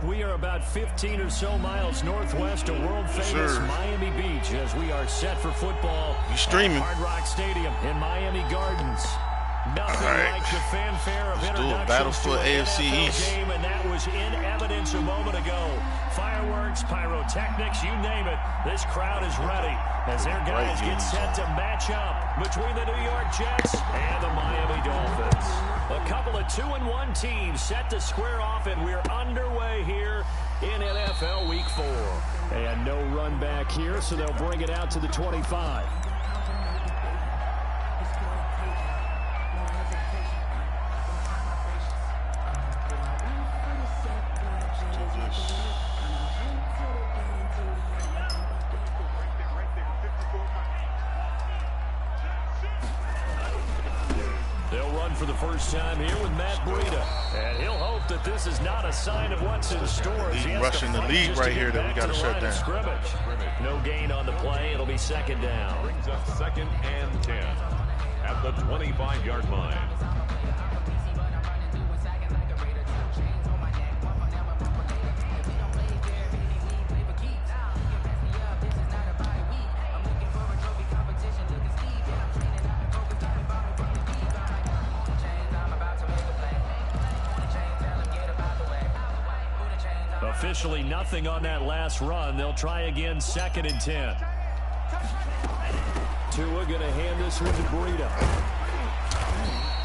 We are about 15 or so miles northwest of world-famous Miami Beach as we are set for football at Hard Rock Stadium in Miami Gardens. Nothing like the fanfare of introductions to an AFC NFL East game, and that was in evidence a moment ago. Fireworks, pyrotechnics, you name it. This crowd is ready as their guys get set to match up between the New York Jets and the Miami Dolphins. A couple of 2-1 teams set to square off, and we're underway here in NFL Week 4. And no run back here, so they'll bring it out to the 25. For the first time here with Matt Breida. And he'll hope that this is not a sign of what's in store. Rushing the lead right here that we got to shut down. Scrimmage. No gain on the play. It'll be second down. Brings up 2nd and 10 at the 25-yard line. Officially nothing on that last run. They'll try again 2nd and 10. Tua going to hand this one to Breida.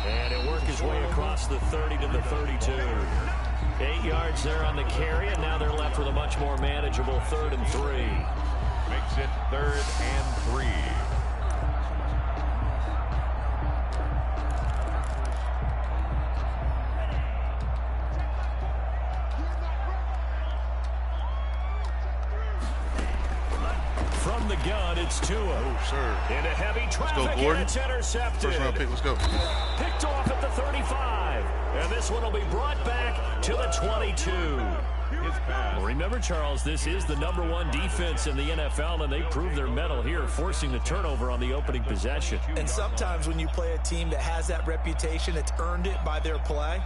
And it worked his way across the 30 to the 32. 8 yards there on the carry, and now they're left with a much more manageable 3rd and 3. Makes it 3rd and 3. It's Tua. Oh, sir. Into heavy traffic. Let's go, Gordon. It's intercepted. First round pick. Let's go. Picked off at the 35. And this one will be brought back to the 22. Remember, Charles, this is the #1 defense in the NFL, and they proved their mettle here, forcing the turnover on the opening possession. And sometimes when you play a team that has that reputation, it's earned it by their play.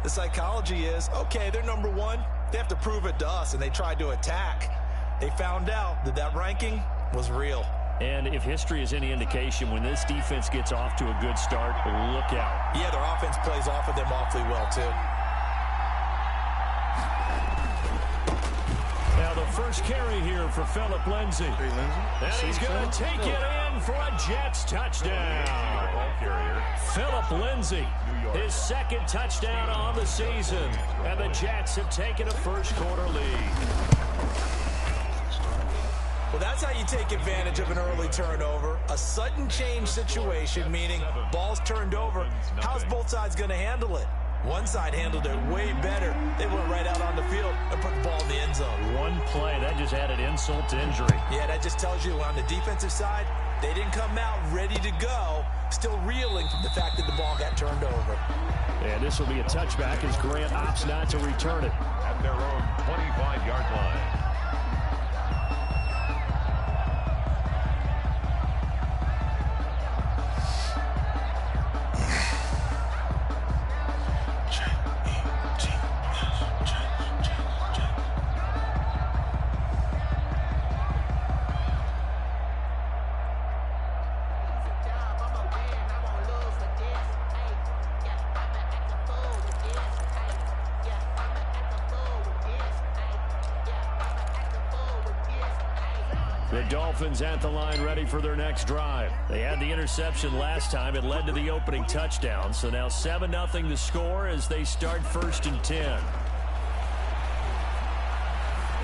The psychology is, okay, they're #1. They have to prove it to us, and they tried to attack. They found out that that ranking was real. And if history is any indication, when this defense gets off to a good start, look out. Yeah, their offense plays off of them awfully well, too. Now the first carry here for Phillip Lindsay. And he's going to take it in for a Jets touchdown. Phillip Lindsay, his 2nd touchdown on the season. And the Jets have taken a first-quarter lead. Well, that's how you take advantage of an early turnover. A sudden change situation, meaning ball's turned over. How's both sides going to handle it? One side handled it way better. They went right out on the field and put the ball in the end zone. One play, that just added insult to injury. Yeah, that just tells you on the defensive side, they didn't come out ready to go, still reeling from the fact that the ball got turned over. And this will be a touchback as Grant opts not to return it. At their own 25-yard line. The Dolphins at the line ready for their next drive. They had the interception last time. It led to the opening touchdown. So now 7-0 the score as they start 1st and 10.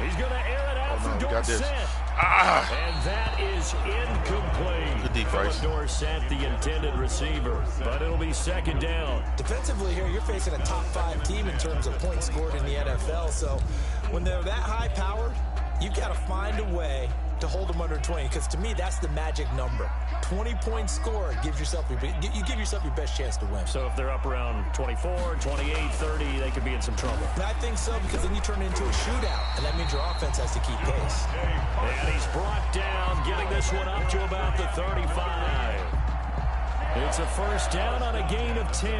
He's going to air it out for Dorsett. And that is incomplete. Good deep, Bryce. Dorsett, the intended receiver. But it'll be 2nd down. Defensively here, you're facing a top 5 team in terms of points scored in the NFL. So when they're that high-powered, you've got to find a way to hold them under 20, because to me that's the magic number. 20 points scored gives yourself you give yourself your best chance to win. So if they're up around 24, 28, 30, they could be in some trouble. I think so, because then you turn it into a shootout, and that means your offense has to keep pace. And he's brought down, getting this one up to about the 35. It's a first down on a gain of 10.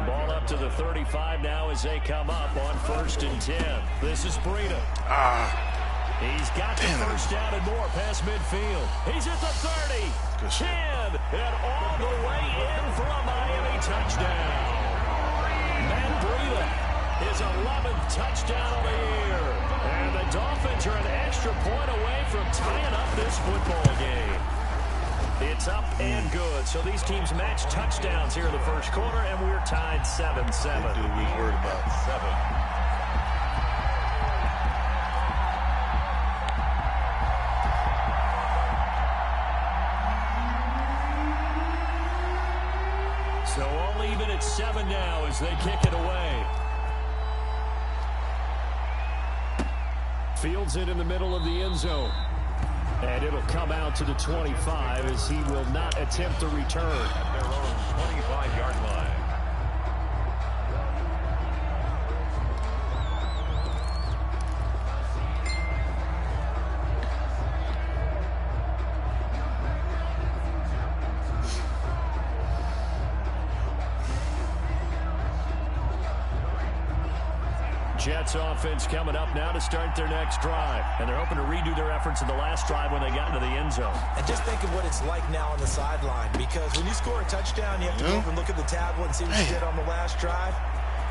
Ball up to the 35 now as they come up on 1st and 10. This is Breida. He's got the first down and more past midfield. He's at the 30, 10, and all the way in for a Miami touchdown. Matt Breida, his 11th touchdown of the year. And the Dolphins are an extra point away from tying up this football game. It's up and good. So these teams match touchdowns here in the first quarter, and we're tied 7-7. Dude, we worried about 7. So all even at 7 now as they kick it away. Fields it in the middle of the end zone. And it'll come out to the 25 as he will not attempt the return. At their own 25-yard line. Jets offense coming up now to start their next drive. And they're hoping to redo their efforts in the last drive when they got into the end zone. And just think of what it's like now on the sideline. Because when you score a touchdown, you have to go over and look at the tablet and see what you did on the last drive.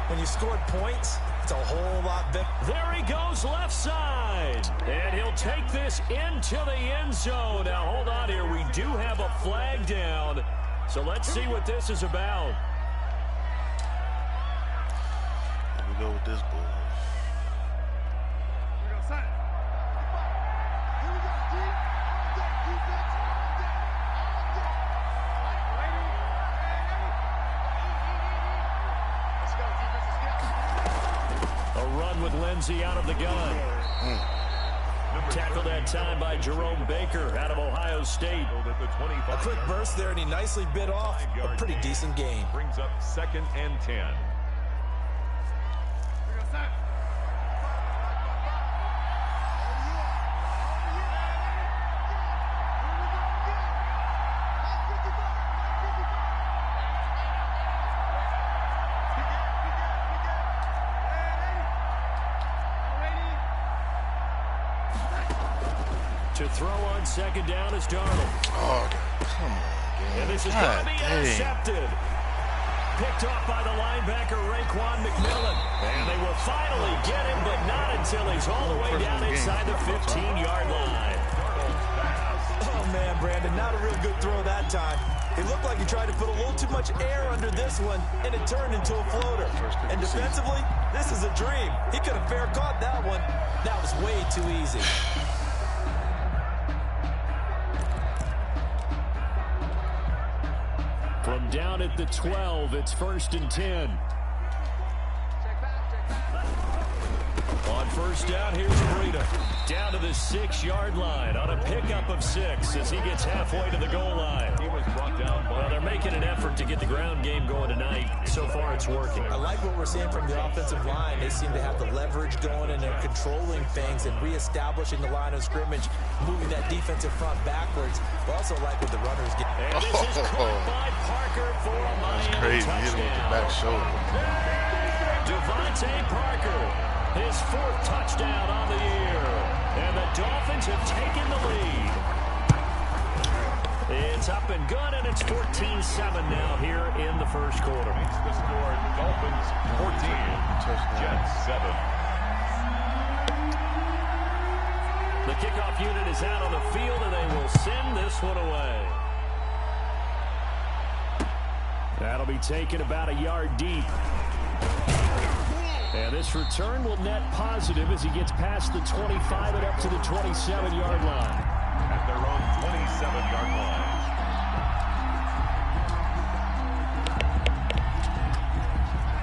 When you scored points, it's a whole lot better. There he goes left side. And he'll take this into the end zone. Now, hold on here. We do have a flag down. So let's see what this is about. Here we go with this bull. With Lindsey out of the gun. Tackled that time by Jerome Baker out of Ohio State. A quick burst there, and he nicely bit off a pretty decent gain. Brings up 2nd and 10. To throw on 2nd down is Darnold. Oh, come on, and this is going to be intercepted. Picked off by the linebacker, Raekwon McMillan. And they will finally get him, but not until he's all the way down inside the 15-yard line. Oh, man, Brandon, not a real good throw that time. It looked like he tried to put a little too much air under this one, and it turned into a floater. And defensively, this is a dream. He could have fair caught that one. That was way too easy. From down at the 12, it's 1st and 10. On 1st down, here's Breida. Down to the 6-yard line on a pickup of 6 as he gets halfway to the goal line. He was brought down by... Well, they're making an effort to get the ground game going tonight. So far, it's working. I like what we're seeing from the offensive line. They seem to have the leverage going, and they're controlling things and reestablishing the line of scrimmage, moving that defensive front backwards. But also like what the runners get. And this is caught by Parker for a Miami crazy. touchdown. Hit him with the back shoulder. Devontae Parker, his 4th touchdown on the year. And the Dolphins have taken the lead. It's up and good, and it's 14-7 now here in the first quarter. Makes the score Dolphins 14, Jets 7. The kickoff unit is out on the field, and they will send this one away. That'll be taken about a yard deep. And this return will net positive as he gets past the 25 and up to the 27-yard line. At their own 27-yard line.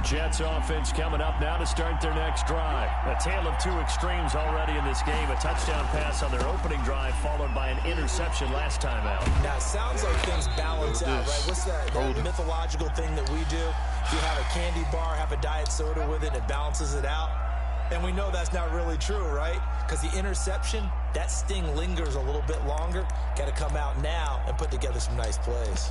Jets offense coming up now to start their next drive. A tale of two extremes already in this game. A touchdown pass on their opening drive followed by an interception last time out. Now, it sounds like things balance out, right? What's that mythological thing that we do? If you have a candy bar, have a diet soda with it, it balances it out. And we know that's not really true, right? Because the interception, that sting lingers a little bit longer. Got to come out now and put together some nice plays.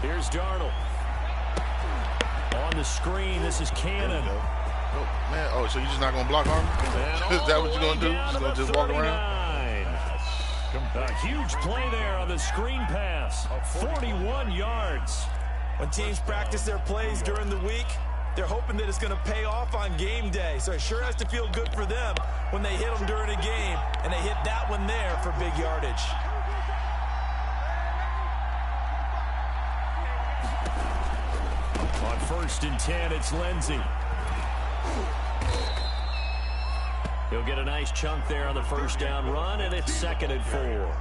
Here's Darnold. On the screen, this is Cannon. Oh, man. Oh, so you're just not going to block Arm? Is that what you're going to do? You're going to just walk around? A huge play there on the screen pass. 41 yards. When teams practice their plays during the week, they're hoping that it's going to pay off on game day. So it sure has to feel good for them when they hit them during a game, and they hit that one there for big yardage. On 1st and 10, it's Lindsey. He'll get a nice chunk there on the first down run, and it's 2nd and 4.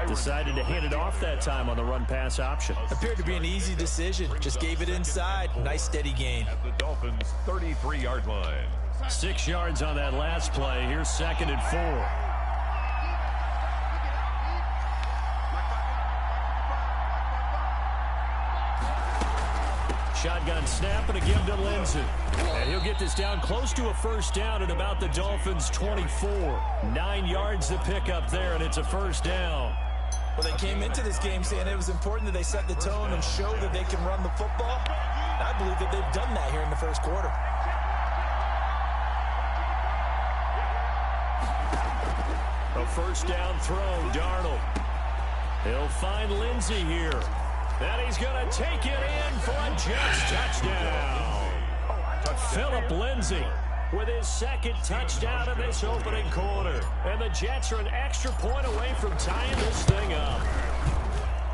Decided to hand it off that time on the run-pass option. Appeared to be an easy decision. Just gave it inside. Nice, steady gain. At the Dolphins' 33-yard line. 6 yards on that last play. Here's 2nd and 4. Shotgun snap and a give to Lindsey. And he'll get this down close to a first down at about the Dolphins' 24. 9 yards to pick up there, and it's a first down. Well, they came into this game saying it was important that they set the tone and show that they can run the football. And I believe that they've done that here in the first quarter. A first down throw, Darnold. He'll find Lindsey here. And he's going to take it in for a Jets touchdown. Philip Lindsey with his 2nd touchdown of this opening quarter. And the Jets are an extra point away from tying this thing up.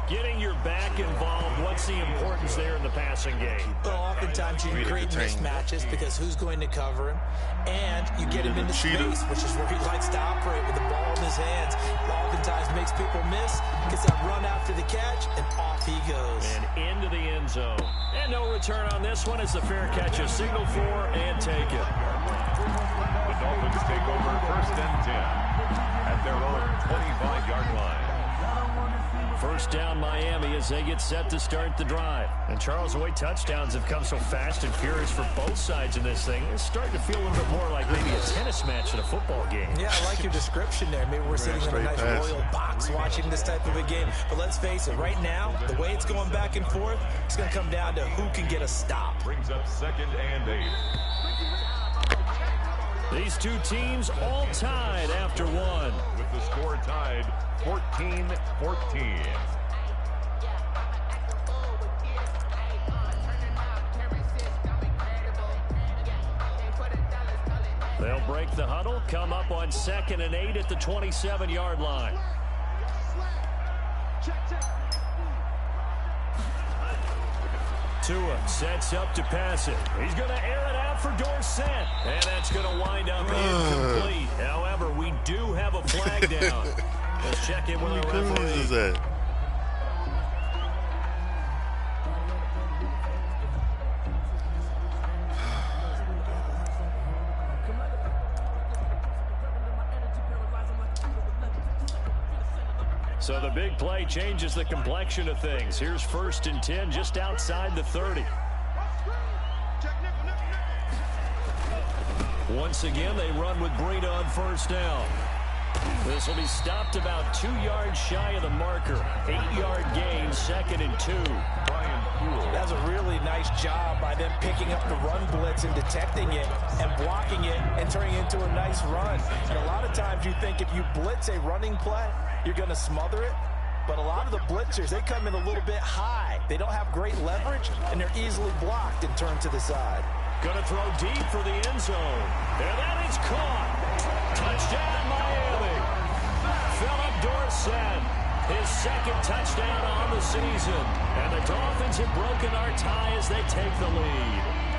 Getting your back involved, what's the importance there in the passing game? Well, oftentimes you create mismatches because who's going to cover him? And you get him into space, which is where he likes to operate with the ball in his hands. Oftentimes makes people miss, gets that run after the catch, and off he goes. And into the end zone. And no return on this one. It's a fair catch, a signal for, and take it. The Dolphins take over 1st and 10 at their own 25-yard line. First down Miami as they get set to start the drive. And Charles, the way touchdowns have come so fast and furious for both sides in this thing, it's starting to feel a little bit more like maybe a tennis match in a football game. Yeah, I like your description there. Maybe we're sitting in a nice royal box watching this type of a game. But let's face it, right now, the way it's going back and forth, it's going to come down to who can get a stop. Brings up 2nd and 8. These two teams all tied after one. With the score tied 14-14. They'll break the huddle, come up on 2nd and 8 at the 27-yard line. Tua sets up to pass it. He's going to air it out for Dorsett. And that's going to wind up incomplete. However, we do have a flag down. Let's check in with our referee. So the big play changes the complexion of things. Here's 1st and 10 just outside the 30. Once again, they run with Breida on 1st down. This will be stopped about 2 yards shy of the marker. 8-yard gain, 2nd and 2. That's a really nice job by them picking up the run blitz and detecting it and blocking it and turning it into a nice run. And a lot of times you think if you blitz a running play, you're going to smother it. But a lot of the blitzers, they come in a little bit high. They don't have great leverage, and they're easily blocked and turned to the side. Going to throw deep for the end zone. And that is caught. Touchdown, Miami. Philip Dorsett, his 2nd touchdown on the season. And the Dolphins have broken our tie as they take the lead.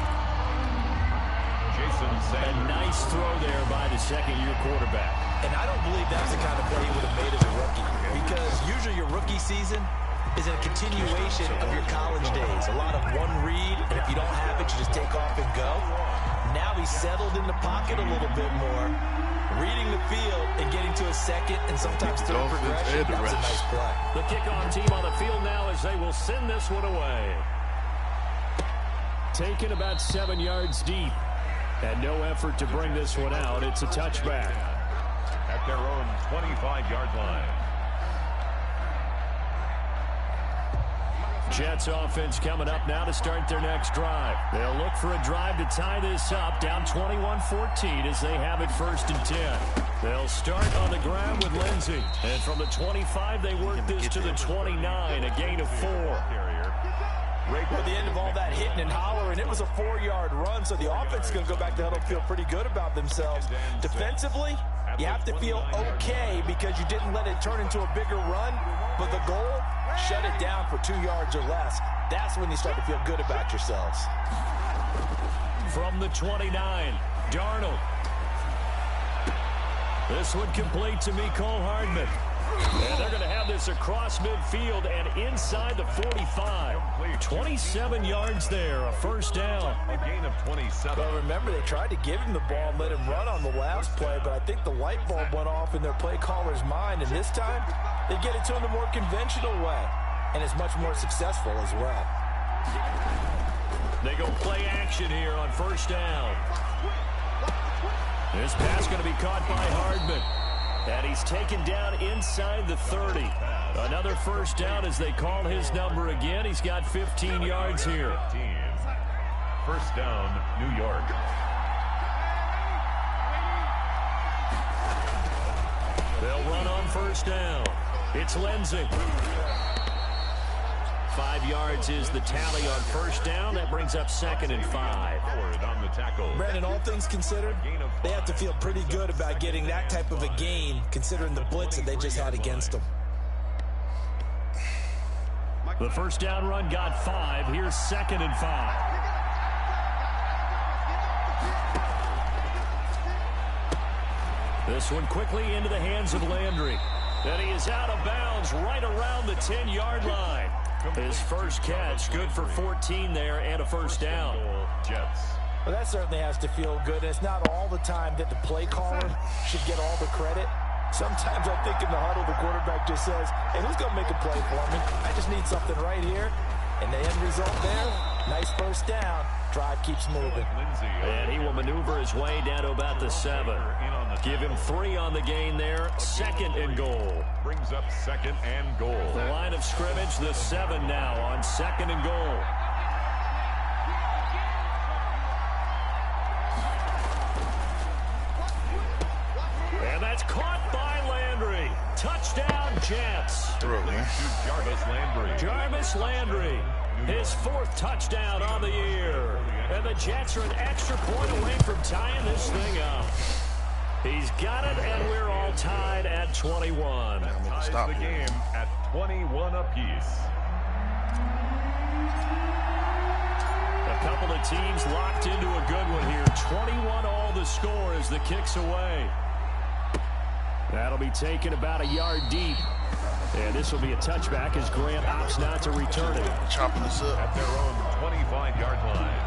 A nice throw there by the 2nd-year quarterback. And I don't believe that's the kind of play he would have made as a rookie. Because usually your rookie season is a continuation of your college days. A lot of one read, and if you don't have it, you just take off and go. Now he's settled in the pocket a little bit more, reading the field and getting to a 2nd and sometimes 3rd progression. That was a nice play. The kickoff team on the field now as they will send this one away. Taken about 7 yards deep. And no effort to bring this one out. It's a touchback. At their own 25-yard line. Jets offense coming up now to start their next drive. They'll look for a drive to tie this up, down 21-14 as they have it 1st and 10. They'll start on the ground with Lindsey. And from the 25, they work this to the 29, a gain of 4. At the end of all that hitting and hollering, it was a 4-yard run, so the offense is going to go back to huddle and feel pretty good about themselves. Defensively, you have to feel okay because you didn't let it turn into a bigger run, but the goal, shut it down for 2 yards or less. That's when you start to feel good about yourselves. From the 29, Darnold. This one complete to Mecole Hardman. And they're going to have this across midfield and inside the 45. 27 yards there, a 1st down. A gain of 27. Well, remember, they tried to give him the ball and let him run on the last play, but I think the light bulb went off in their play caller's mind, and this time they get it to him the more conventional way, and it's much more successful as well. They go play action here on 1st down. This pass going to be caught by Hardman. And he's taken down inside the 30. Another 1st down as they call his number again. He's got 15 yards here. 1st down, New York. They'll run on 1st down. It's Lindsey. 5 yards is the tally on 1st down. That brings up 2nd and 5. On the tackle. Brandon, all things considered, they have to feel pretty good about getting that type of a gain, considering the blitz that they just had against them. The 1st down run got 5. Here's 2nd and 5. This one quickly into the hands of Landry. And he is out of bounds right around the 10-yard line. His first catch, good for 14 there and a 1st down. Jets. Well, that certainly has to feel good. And it's not all the time that the play caller should get all the credit. Sometimes I think in the huddle, the quarterback just says, hey, who's going to make a play for me? I just need something right here. And the end result there, nice 1st down. Drive keeps moving. And he will maneuver his way down to about the 7. Give him 3 on the gain there. 2nd and goal. Brings up 2nd and goal. The line of scrimmage, the 7 now on 2nd and goal. And that's caught by Landry. Touchdown, Jets. Jarvis Landry. His 4th touchdown on the year. And the Jets are an extra point away from tying this thing up. He's got it, and we're all tied at 21. Ties the game at 21 apiece. A couple of teams locked into a good one here. 21 all the score as the kick's away. That'll be taken about a yard deep. And this will be a touchback as Grant opts not to return it. Chopping this up. At their own 25-yard line.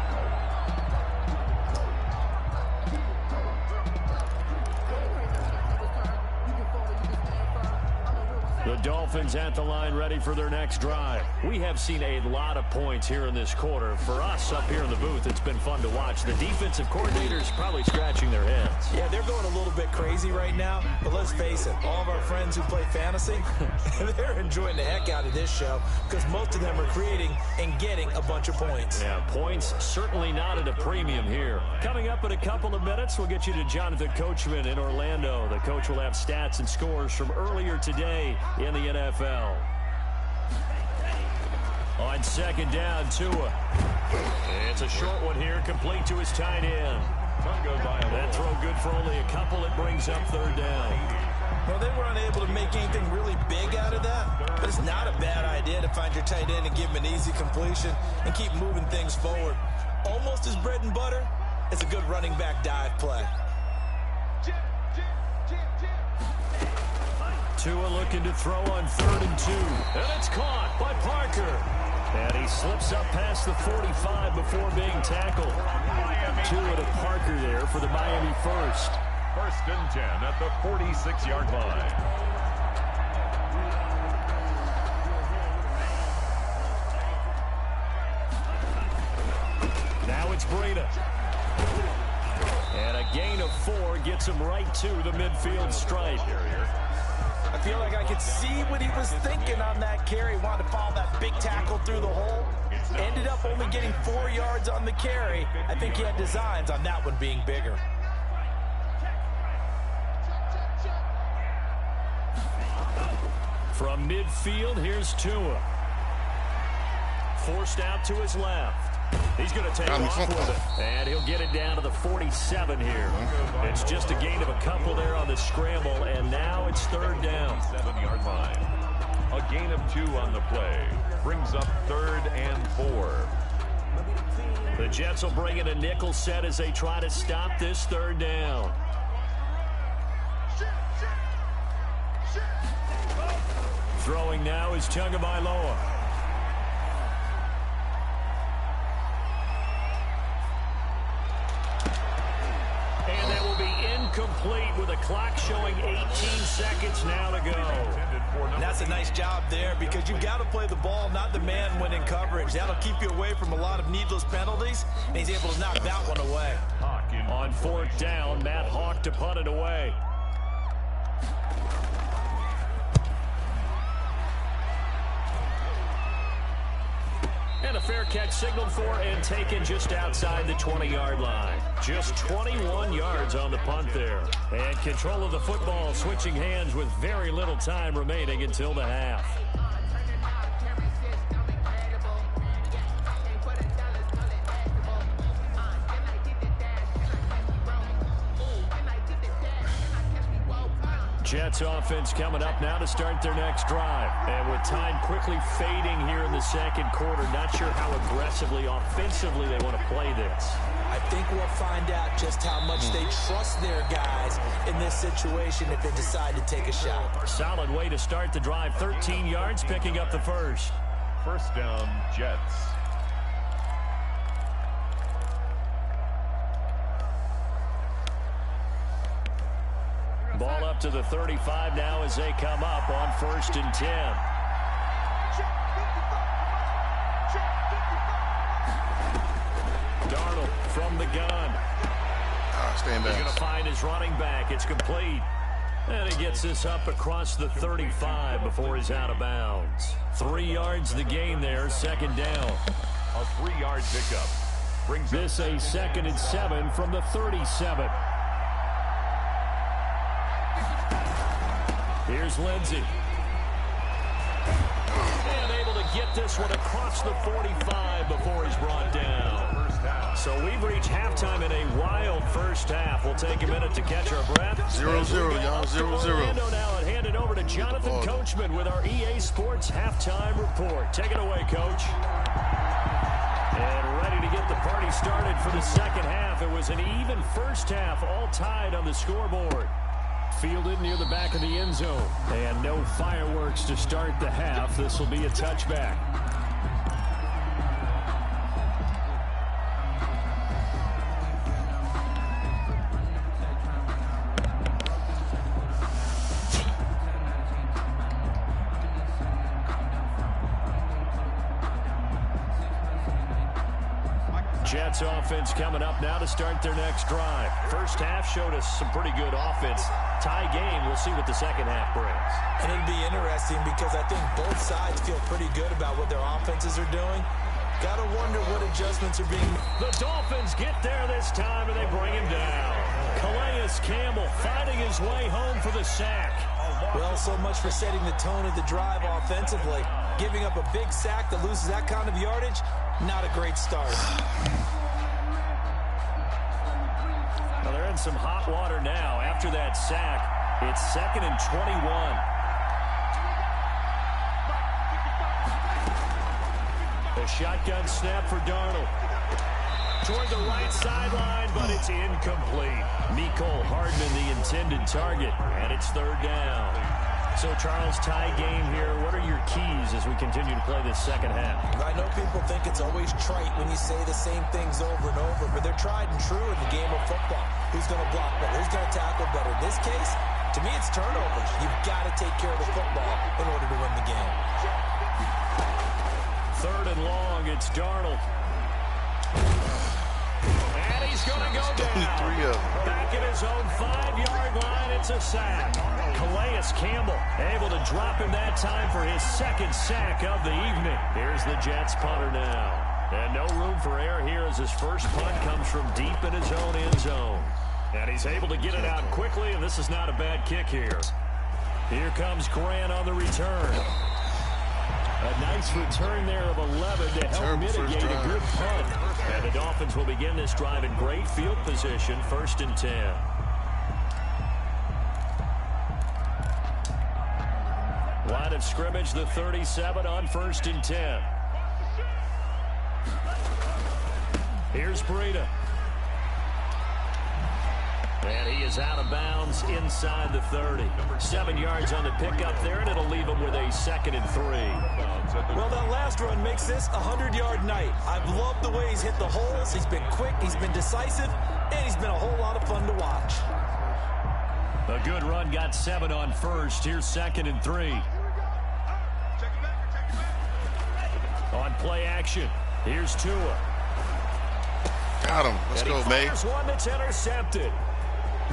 The Dolphins at the line ready for their next drive. We have seen a lot of points here in this quarter. For us up here in the booth, it's been fun to watch. The defensive coordinators probably scratching their heads. Yeah, they're going a little bit crazy right now, but let's face it, all of our friends who play fantasy, they're enjoying the heck out of this show because most of them are creating and getting a bunch of points. Yeah, points certainly not at a premium here. Coming up in a couple of minutes, we'll get you to Jonathan Coachman in Orlando. The coach will have stats and scores from earlier today in the NFL. On 2nd down, Tua. It's a short one here, complete to his tight end. That throw good for only a couple. It brings up 3rd down. Well, they were unable to make anything really big out of that, but it's not a bad idea to find your tight end and give him an easy completion and keep moving things forward. Almost as bread and butter, it's a good running back dive play. Tua looking to throw on 3rd and 2. And it's caught by Parker. And he slips up past the 45 before being tackled. Tua to Parker there for the Miami first. 1st and 10 at the 46-yard line. Now it's Breida. And a gain of 4 gets him right to the midfield stripe. I feel like I could see what he was thinking on that carry. Wanted to follow that big tackle through the hole. Ended up only getting 4 yards on the carry. I think he had designs on that one being bigger. From midfield, here's Tua. Forced out to his left. He's going to take off with it, and he'll get it down to the 47 here. It's just a gain of a couple there on the scramble, and now it's third down. 7-yard line. A gain of 2 on the play. Brings up 3rd and 4. The Jets will bring in a nickel set as they try to stop this third down. Throwing now is Tagovailoa. And that will be incomplete with a clock showing 18 seconds now to go. And that's a nice job there because you've got to play the ball, not the man when in coverage. That'll keep you away from a lot of needless penalties, and he's able to knock that one away. On 4th down, Matt Hawk to punt it away. And a fair catch signaled for and taken just outside the 20-yard line. Just 21 yards on the punt there. And control of the football switching hands with very little time remaining until the half. Jets offense coming up now to start their next drive. And with time quickly fading here in the second quarter, not sure how aggressively, offensively they want to play this. I think we'll find out just how much they trust their guys in this situation if they decide to take a shot. Solid way to start the drive. 13 yards, picking up the first. First down, Jets. Ball up to the 35 now as they come up on 1st and 10. Darnold from the gun. Stand back. He's going to find his running back. It's complete. And he gets this up across the 35 before he's out of bounds. 3 yards the gain there, 2nd down. A 3-yard pickup. Brings this a 2nd and 7 from the 37. Here's Lindsey. And able to get this one across the 45 before he's brought down. So we've reached halftime in a wild first half. We'll take a minute to catch our breath. 0-0, y'all. 0-0. Now and hand it over to Jonathan Coachman with our EA Sports halftime report. Take it away, Coach. And ready to get the party started for the second half. It was an even first half, all tied on the scoreboard. Fielded near the back of the end zone. And no fireworks to start the half. This will be a touchback. Jets offense coming up now to start their next drive. First half showed us some pretty good offense. Tie game. We'll see what the second half brings. And it'll be interesting because I think both sides feel pretty good about what their offenses are doing. Got to wonder what adjustments are being. The Dolphins get there this time and they bring him down. Calais Campbell finding his way home for the sack. Well, so much for setting the tone of the drive offensively. Giving up a big sack that loses that kind of yardage, not a great start. Well, they're in some hot water now. After that sack, it's 2nd and 21. The shotgun snap for Darnold. Toward the right sideline, but it's incomplete. Mecole Hardman, the intended target, and it's 3rd down. So, Charles, tie game here. What are your keys as we continue to play this second half? I know people think it's always trite when you say the same things over and over, but they're tried and true in the game of football. Who's going to block better? Who's going to tackle better? In this case, to me, it's turnovers. You've got to take care of the football in order to win the game. 3rd and long, it's Darnold. And he He's going to go down. 3 of them. Back at his own 5-yard line, it's a sack. Calais Campbell able to drop him that time for his second sack of the evening. Here's the Jets punter now. And no room for error here as his first punt comes from deep in his own end zone. And he's able to get it out quickly, and this is not a bad kick here. Here comes Grant on the return. A nice return there of 11 to help mitigate a good punt. And the Dolphins will begin this drive in great field position, 1st and 10. Line of scrimmage, the 37 on 1st and 10. Here's Breida. And he is out of bounds inside the 30. 7 yards on the pickup there, and it'll leave him with a 2nd and 3. Well, that last run makes this a 100-yard night. I've loved the way he's hit the holes. He's been quick, he's been decisive, and he's been a whole lot of fun to watch. A good run, got 7 on 1st. Here's 2nd and 3. On play action, here's Tua. Got him. Let's go, May. There's one that's intercepted.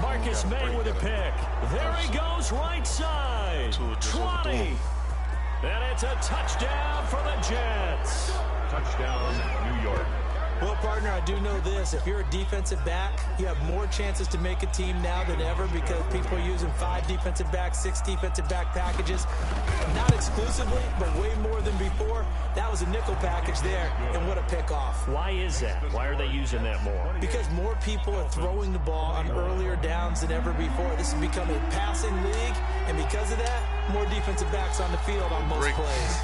Marcus May with a pick. There he goes, right side. 20. And it's a touchdown for the Jets. Touchdown, New York. Well, partner, I do know this. If you're a defensive back, you have more chances to make a team now than ever because people are using 5 defensive backs, 6 defensive back packages. Not exclusively, but way more than before. That was a nickel package there, and what a pick-off. Why is that? Why are they using that more? Because more people are throwing the ball on earlier downs than ever before. This has become a passing league, and because of that, more defensive backs on the field on most plays.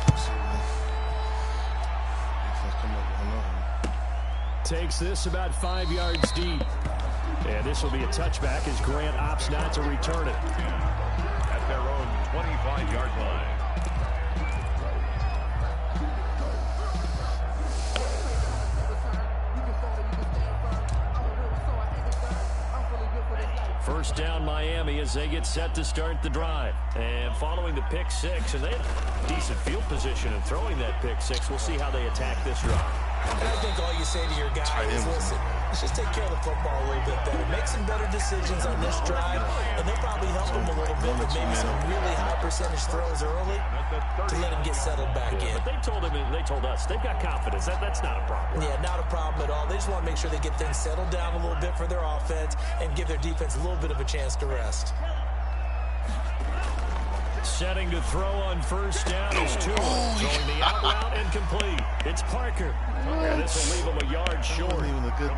Takes this about 5 yards deep. And this will be a touchback as Grant opts not to return it. At their own 25-yard line. First down Miami as they get set to start the drive. And following the pick 6, and they have a decent field position in throwing that pick 6. We'll see how they attack this drive. And I think all you say to your guy is, listen, let's just take care of the football a little bit better. Make some better decisions on this drive, and they'll probably help him a little bit with maybe some really high percentage throws early to let him get settled back in. But they told us they've got confidence. That's not a problem. Yeah, not a problem at all. They just want to make sure they get things settled down a little bit for their offense and give their defense a little bit of a chance to rest. Setting to throw on first down is Tua. Throwing the out route incomplete. It's Parker. And this will leave him a yard short.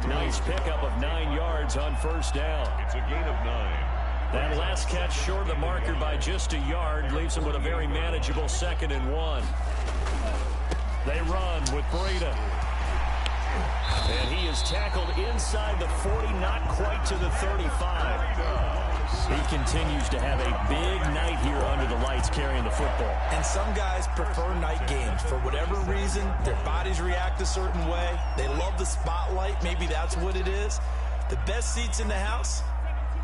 Nice pickup of 9 yards on first down. It's a gain of 9. That last catch short of the marker by just a yard leaves him with a very manageable 2nd and 1. They run with Breida. And he is tackled inside the 40, not quite to the 35. He continues to have a big night here under the lights carrying the football. And some guys prefer night games. For whatever reason, their bodies react a certain way. They love the spotlight. Maybe that's what it is. The best seats in the house,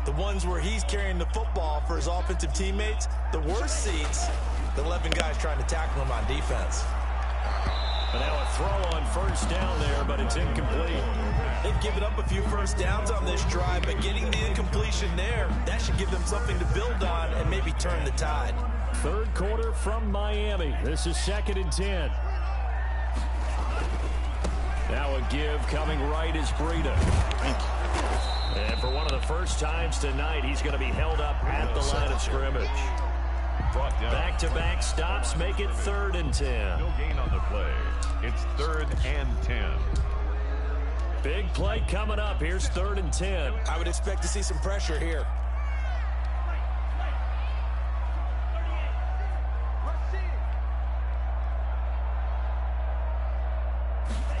the ones where he's carrying the football for his offensive teammates. The worst seats, the 11 guys trying to tackle him on defense. And now a throw on first down there, but it's incomplete. They've given up a few first downs on this drive, but getting the incompletion there, that should give them something to build on and maybe turn the tide. Third quarter from Miami. This is 2nd and 10. Now a give coming right is Breida. And for one of the first times tonight, he's going to be held up at the line of scrimmage. Back-to-back stops make it 3rd and 10. No gain on the play. It's 3rd and 10. Big play coming up. Here's 3rd and 10. I would expect to see some pressure here.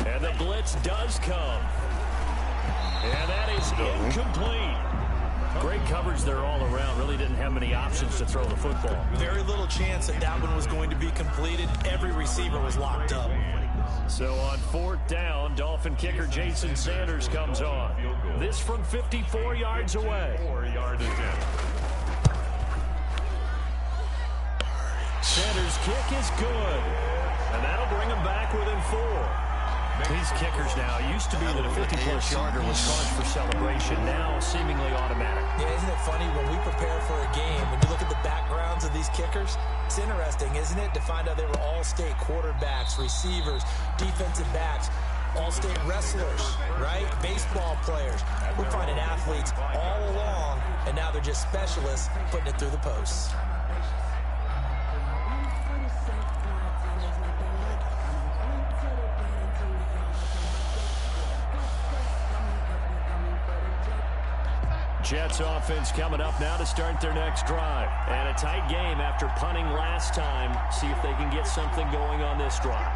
And the blitz does come. And that is incomplete. Great coverage there all around. Really didn't have many options to throw the football. Very little chance that that one was going to be completed. Every receiver was locked up. So on 4th down, Dolphin kicker Jason Sanders comes on. This from 54 yards away. 4-yard attempt. Sanders' kick is good. And that'll bring him back within 4. These kickers now, it used to be that a 50-plus yarder was cause for celebration, now seemingly automatic. Yeah, isn't it funny when we prepare for a game, when you look at the backgrounds of these kickers, it's interesting, isn't it, to find out they were all-state quarterbacks, receivers, defensive backs, all-state wrestlers, right? Baseball players. We're finding athletes all along, and now they're just specialists putting it through the posts. Jets offense coming up now to start their next drive. And a tight game after punting last time. See if they can get something going on this drive.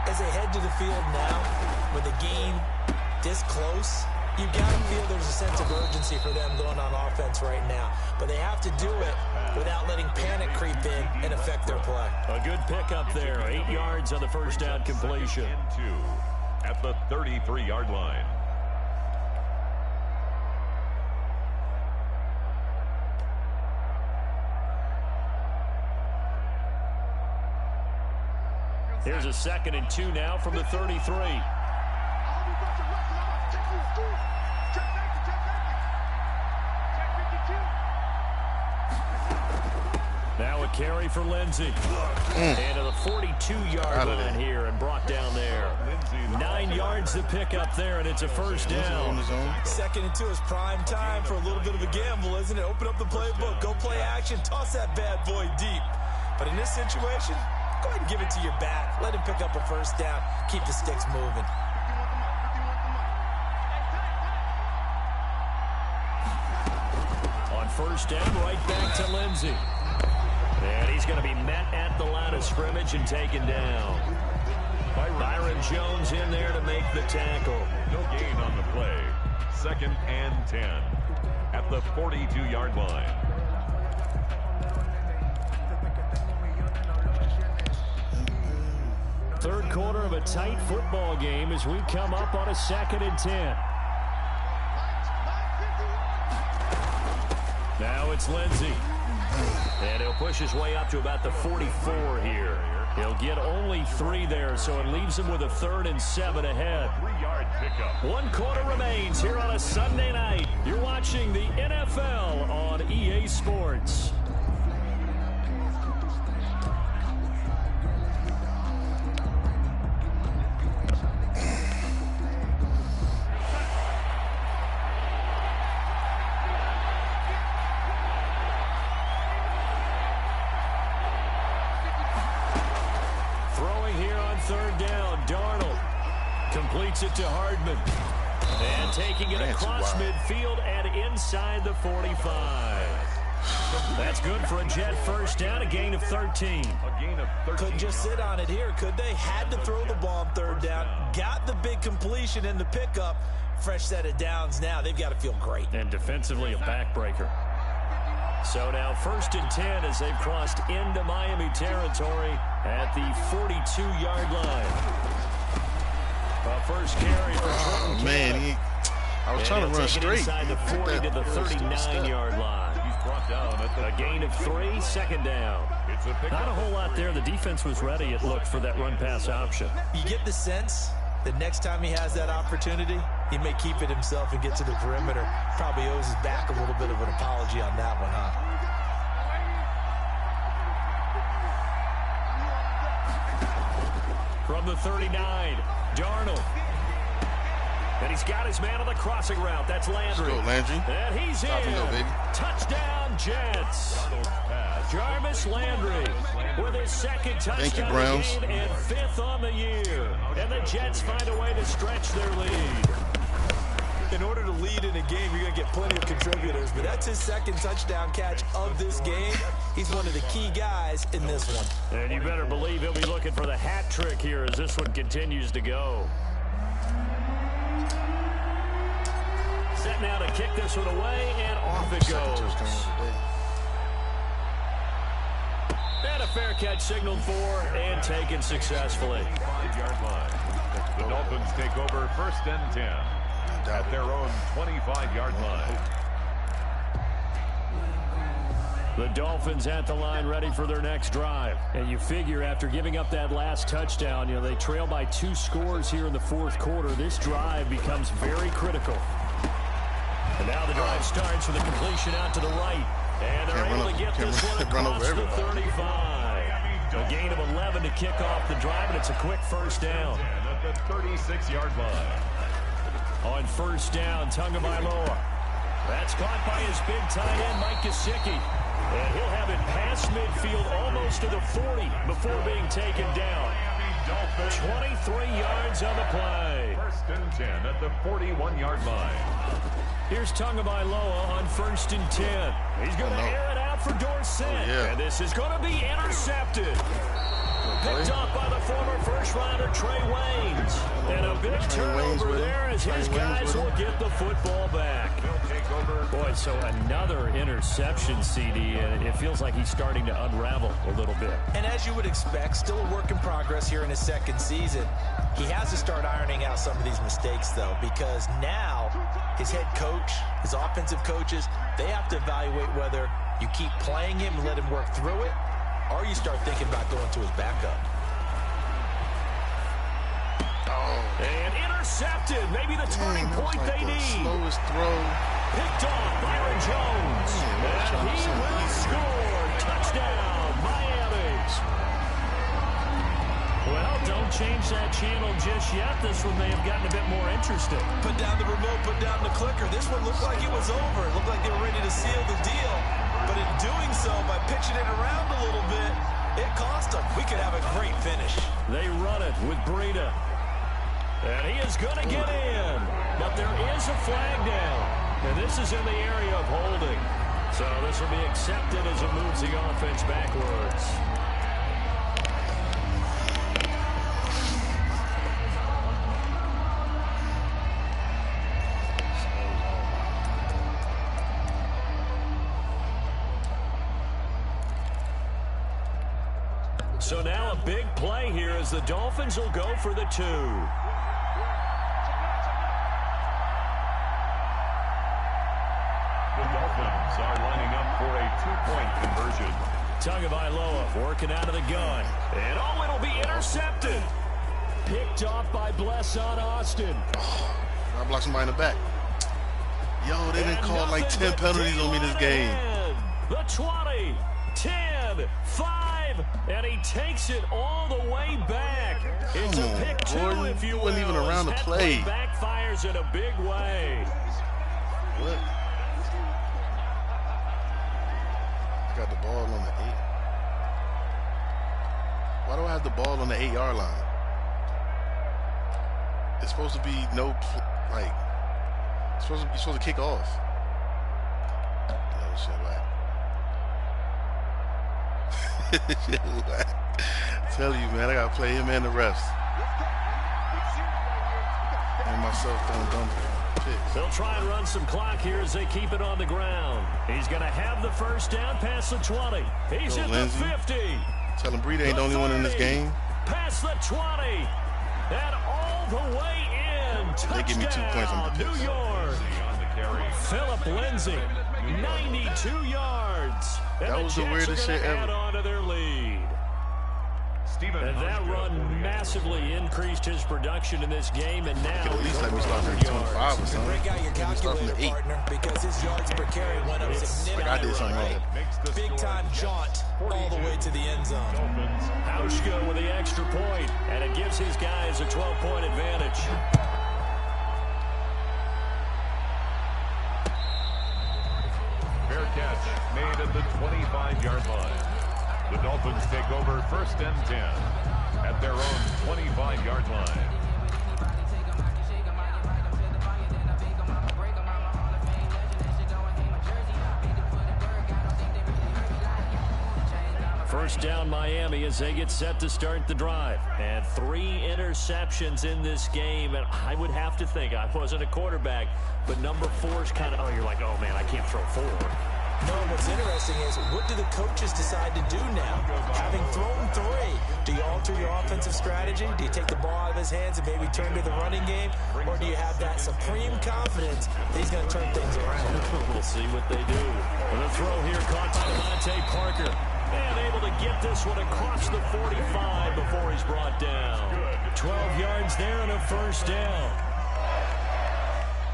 As they head to the field now, with the game this close, you've got to feel there's a sense of urgency for them going on offense right now. But they have to do it without letting panic creep in and affect their play. A good pickup there. 8 yards on the first down completion. At the 33-yard line. Here's a 2nd and 2 now from the 33. Now a carry for Lindsey. And to the 42-yard line here and brought down there. 9 yards to pick up there, and it's a first down. 2nd and 2 is prime time for a little bit of a gamble, isn't it? Open up the playbook, go play action, toss that bad boy deep. But in this situation, go ahead and give it to your back. Let him pick up a first down. Keep the sticks moving. On first down, right back to Lindsey. And he's going to be met at the line of scrimmage and taken down. Byron Jones in there to make the tackle. No gain on the play. 2nd and 10 at the 42-yard line. Third quarter of a tight football game as we come up on a 2nd and 10. Now it's Lindsey. And he'll push his way up to about the 44 here. He'll get only 3 there, so it leaves him with a 3rd and 7 ahead. 3-yard pickup. 1 quarter remains here on a Sunday night. You're watching the NFL on EA Sports. Completes it to Hardman. And taking it across midfield and inside the 45. That's good for a Jet first down, a gain of 13. Couldn't just sit on it here, could they? Had to throw the ball on 3rd down. Got the big completion in the pickup. Fresh set of downs now. They've got to feel great. And defensively a backbreaker. So now 1st and 10 as they've crossed into Miami territory at the 42-yard line. First carry for Trenton. Man, I was trying to run straight. Inside the 40 to the 39-yard line. He's brought down at a gain of 3, 2nd down. Not a whole lot there. The defense was ready, it looked, for that run-pass option. You get the sense that next time he has that opportunity, he may keep it himself and get to the perimeter. Probably owes his back a little bit of an apology on that one, huh? From the 39, Darnold. And he's got his man on the crossing route. That's Landry. Let's go, Landry. And he's in. Touchdown, Jets. Jarvis Landry with his 2nd touchdown game and 5th on the year. And the Jets find a way to stretch their lead. In order to lead in a game, you're going to get plenty of contributors. But that's his 2nd touchdown catch of this game. He's one of the key guys in this one. And you better believe he'll be looking for the hat trick here as this one continues to go. Set now to kick this one away, and off it goes. And a fair catch signaled for and taken successfully. 5-yard line. The Dolphins take over 1st and 10 at their own 25-yard line. The Dolphins at the line ready for their next drive. And you figure after giving up that last touchdown, they trail by 2 scores here in the fourth quarter. This drive becomes very critical. And now the drive starts with a completion out to the right. And they're able to get this one across the 35. A gain of 11 to kick off the drive, and it's a quick first down. At the 36-yard line. On first down, Tagovailoa. That's caught by his big tight end, Mike Gesicki. And he'll have it past midfield almost to the 40 before being taken down. 23 yards on the play. First and 10 at the 41-yard line. Here's Tagovailoa on first and 10. He's going to air it out for Dorsett. And this is going to be intercepted. Picked off by the former first-rounder Trey Waynes. And a big turnover there as his guys will get the football back. Boy, so another interception, CD, and it feels like he's starting to unravel a little bit. And as you would expect, still a work in progress here in his second season. He has to start ironing out some of these mistakes, though, because now his head coach, his offensive coaches, they have to evaluate whether you keep playing him and let him work through it, or you start thinking about going to his backup. And intercepted. Maybe the turning point they need. Slowest throw. Picked off Byron Jones. And he will score. Touchdown, Miami. Well, don't change that channel just yet. This one may have gotten a bit more interesting. Put down the remote, put down the clicker. This one looked like it was over. It looked like they were ready to seal the deal. But in doing so, by pitching it around a little bit, it cost them. We could have a great finish. They run it with Breida. And he is going to get in. But there is a flag down. And this is in the area of holding. So this will be accepted as it moves the offense backwards. So now a big play here as the Dolphins will go for the 2. The Dolphins are lining up for a 2-point conversion. Tagovailoa working out of the gun. And it'll be intercepted. Picked off by Blesson Austin. I blocked somebody in the back. Yo, they didn't call like 10 penalties on me this game. The 20, 10, 5, and he takes it all the way back. It's a pick 2, if you will. Wasn't even around the play. Backfires in a big way. What? I got the ball on the 8. Why do I have the ball on the 8-yard line? It's supposed to be you're supposed to kick off. No, shit, whack. Tell you, man, I gotta play him and the refs. And myself throwing dumb picks. They'll try and run some clock here as they keep it on the ground. He's gonna have the first down past the 20. He's at the 50. Tell him Breida ain't the only one in this game. Past the 20. And all the way in. Touchdown, they give me 2 points on the New York. Philip Lindsay, 92 yards. And that was the weirdest shit ever. Add on to their lead. And that run massively increased his production in this game, and now at least let me start from 25 or something. Break out your calculator, partner, because his yards per carry went up significantly. Like I did something wrong. Big time jaunt all the way to the end zone. Hauschka with the extra point, and it gives his guys a 12-point advantage. Fair catch made at the 25-yard line. The Dolphins take over first and 10 at their own 25-yard line. First down Miami as they get set to start the drive. And 3 interceptions in this game. And I would have to think, I wasn't a quarterback, but number 4 is kind of, you're like, oh man, I can't throw 4. No, what's interesting is, what do the coaches decide to do now? Having thrown 3, do you alter your offensive strategy? Do you take the ball out of his hands and maybe turn to the running game? Or do you have that supreme confidence that he's going to turn things around? We'll see what they do. And the throw here caught by Devontae Parker. And able to get this one across the 45 before he's brought down. 12 yards there and a first down.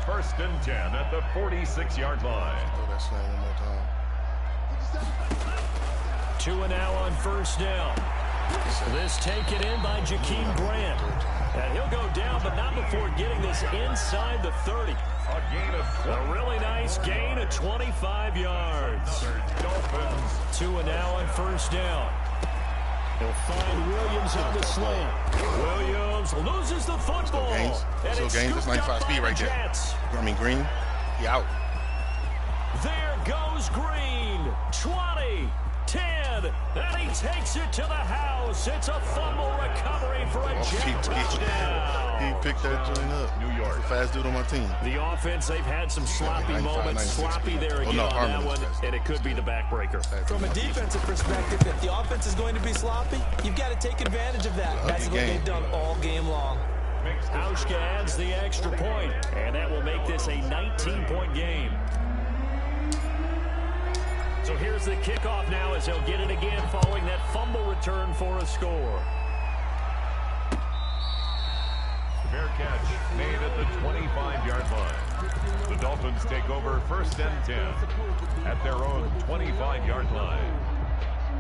First and 10 at the 46-yard line. Oh, that's not one more time. 2 and now on first down. This taken in by Jakeem Grant. And he'll go down, but not before getting this inside the 30. A gain of A really nice gain of 25 yards. Dolphins. 2 and now on first down. He'll find Williams on the slant. Williams loses the football. Gaines. And it's Gaines. That's scooped 95 up speed by right the there. Jets. I mean, Green, he out. There goes Green. 20, 10, and he takes it to the house. It's a fumble recovery for a Jet touchdown. He picked that joint up. New York. That's a fast dude on my team. The offense, they've had some sloppy 95, moments. 96. Sloppy there again on that one, and it could be the backbreaker. From a defensive perspective, if the offense is going to be sloppy, you've got to take advantage of that. That's what they've done all game long. Hauschka adds the extra point, and that will make this a 19-point game. So here's the kickoff now as he'll get it again following that fumble return for a score. Fair catch made at the 25-yard line. The Dolphins take over first and 10 at their own 25-yard line.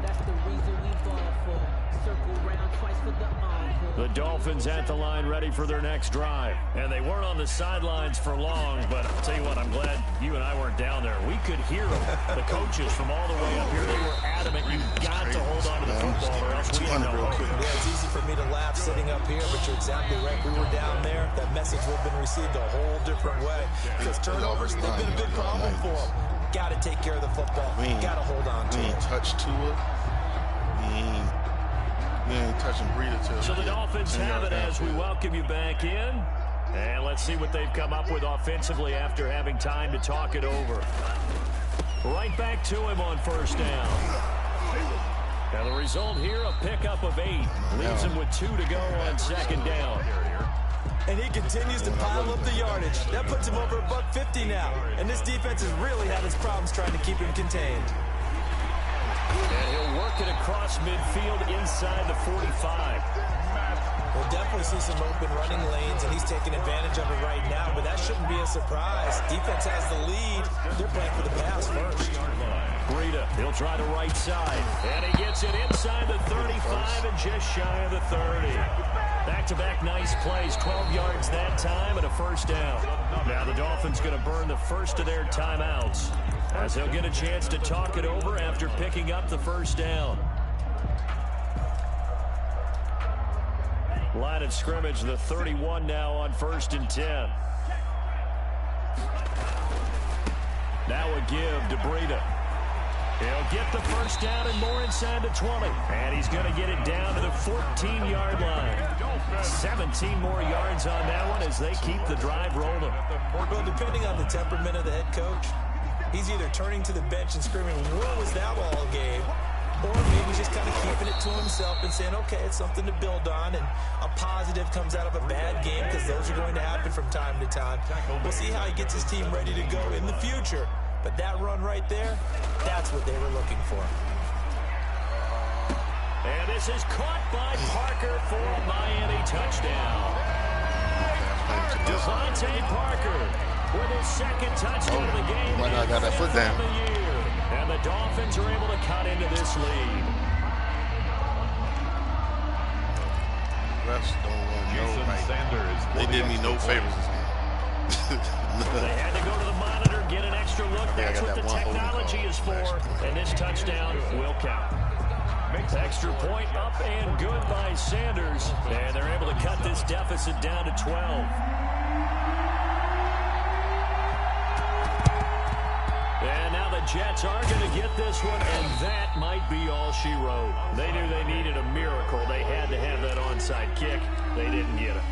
That's the reason we ball for. Circle round twice for the encore. The Dolphins at the line ready for their next drive. And they weren't on the sidelines for long, but I'll tell you what, I'm glad you and I weren't down there. We could hear them, the coaches from all the way up here. They were adamant, you've got to hold on to the football or else we have no hope. Yeah, it's easy for me to laugh sitting up here, but you're exactly right. We were down there. That message would have been received a whole different way. Because turnovers, they've been a big problem for them. Got to take care of the football. Got to hold on to We it. ain't touched Tua. We ain't touching Breida till. So the Dolphins have it as we welcome you back in. And let's see what they've come up with offensively after having time to talk it over. Right back to him on first down. And the result here, a pickup of 8. Leaves him with 2 to go on second down. And he continues to pile up the yardage. That puts him over $150 now. And this defense has really had its problems trying to keep him contained. And he'll work it across midfield inside the 45. We'll definitely see some open running lanes, and he's taking advantage of it right now, but that shouldn't be a surprise. Defense has the lead. They're playing for the pass first. Breida, he'll try the right side. And he gets it inside the 35 and just shy of the 30. Back-to-back nice plays, 12 yards that time and a first down. Now the Dolphins going to burn the first of their timeouts as they'll get a chance to talk it over after picking up the first down. Line of scrimmage, the 31 now on first and 10. Now a give to Breida. He'll get the first down and more inside the 20. And he's going to get it down to the 14-yard line. 17 more yards on that one as they keep the drive rolling. Well, depending on the temperament of the head coach, he's either turning to the bench and screaming, "Where was that all game?" Or maybe just kind of keeping it to himself and saying, okay, it's something to build on, and a positive comes out of a bad game because those are going to happen from time to time. We'll see how he gets his team ready to go in the future. But that run right there, that's what they were looking for. And this is caught by Parker for a Miami touchdown. Devontae Parker with his second touchdown of the game. Might not got that foot down. And the Dolphins are able to cut into this lead. Refs don't want Jason no right. Sanders. They did me no favors. They had to go to the monitor, get an extra look. That's what the technology is for. And this touchdown will count. Extra point up and good by Sanders. And they're able to cut this deficit down to 12. And now the Jets are going to get this one, and that might be all she wrote. They knew they needed a miracle. They had to have that onside kick. They didn't get it.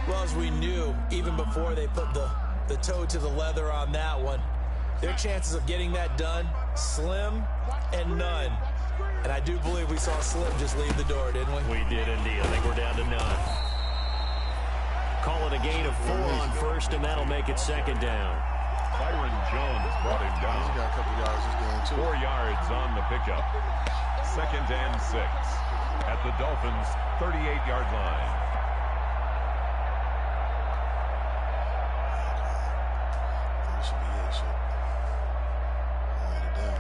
Well, as we knew, even before they put the toe to the leather on that one, their chances of getting that done Slim and none. And I do believe we saw Slim just leave the door, didn't we? We did indeed. I think we're down to none. Call it a gain of 4 on first, and that'll make it second down. Byron Jones brought him down. He's got a couple yards this game, too. 4 yards on the pickup. 2nd and 6 at the Dolphins' 38-yard line. This should be it. Shit. Write it down.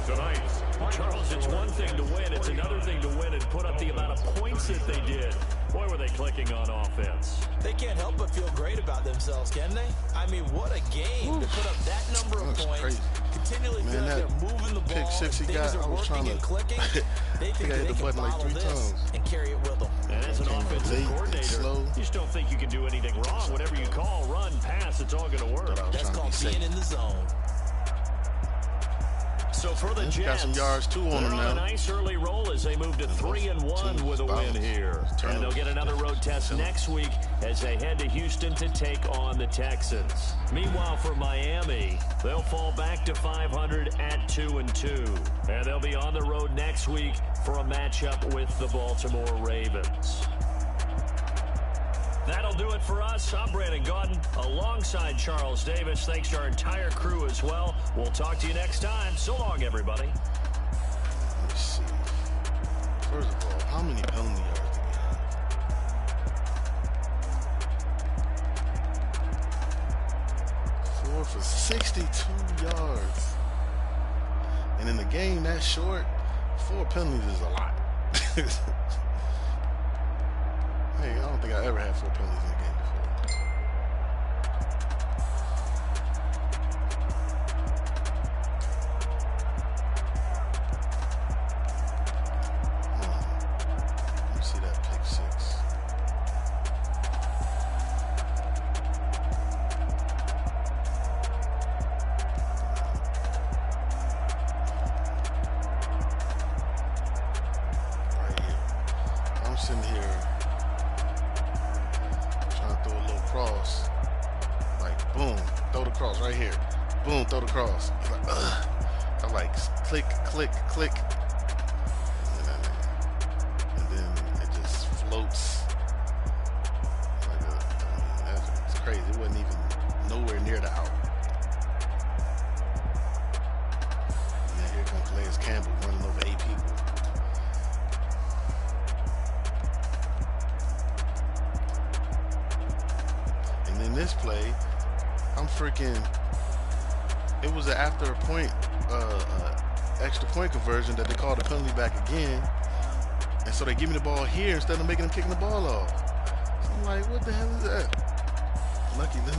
Tonight, Charles, it's one thing to win. It's another thing to win and put up the amount of points that they did. Boy, were they clicking on offense. They can't help but feel great about themselves, can they? I mean, what a game to put up that number of points. Crazy. Continually feel like they're moving the ball. Pick six he got, I was trying to clicking. They think I hit they the can button like follow 3 this times. and carry it with them. And as an offensive coordinator, slow. you just don't think you can do anything wrong. Whatever you call, run, pass, it's all going to work. That's called being in the zone. So for the Jets, got some yards too on them they're now. on a nice early roll as they move to 3-1 with a win here. And they'll get another road test next week as they head to Houston to take on the Texans. Meanwhile, for Miami, they'll fall back to 500 at 2-2. And they'll be on the road next week for a matchup with the Baltimore Ravens. That'll do it for us. I'm Brandon Gaudin alongside Charles Davis. Thanks to our entire crew as well. We'll talk to you next time. So long, everybody. Let me see. First of all, how many penalty yards did we have? 4 for 62 yards. And in the game that short, 4 penalties is a lot. Hey, I don't think I ever had 4 penalties in the game before. Let me see that pick 6. Right here. I'm sitting here trying to throw a little cross. Like, boom, throw the cross right here. Boom, throw the cross. It's like, ugh. I'm like, click, click, click. And then it just floats. Like it's crazy. It wasn't even nowhere near the out. And then here comes Calais Campbell running over 8 people. And then this play, I'm freaking. It was an after a point, extra point conversion that they called a penalty back again, and so they give me the ball here instead of making them kicking the ball off. So I'm like, what the hell is that? Lucky this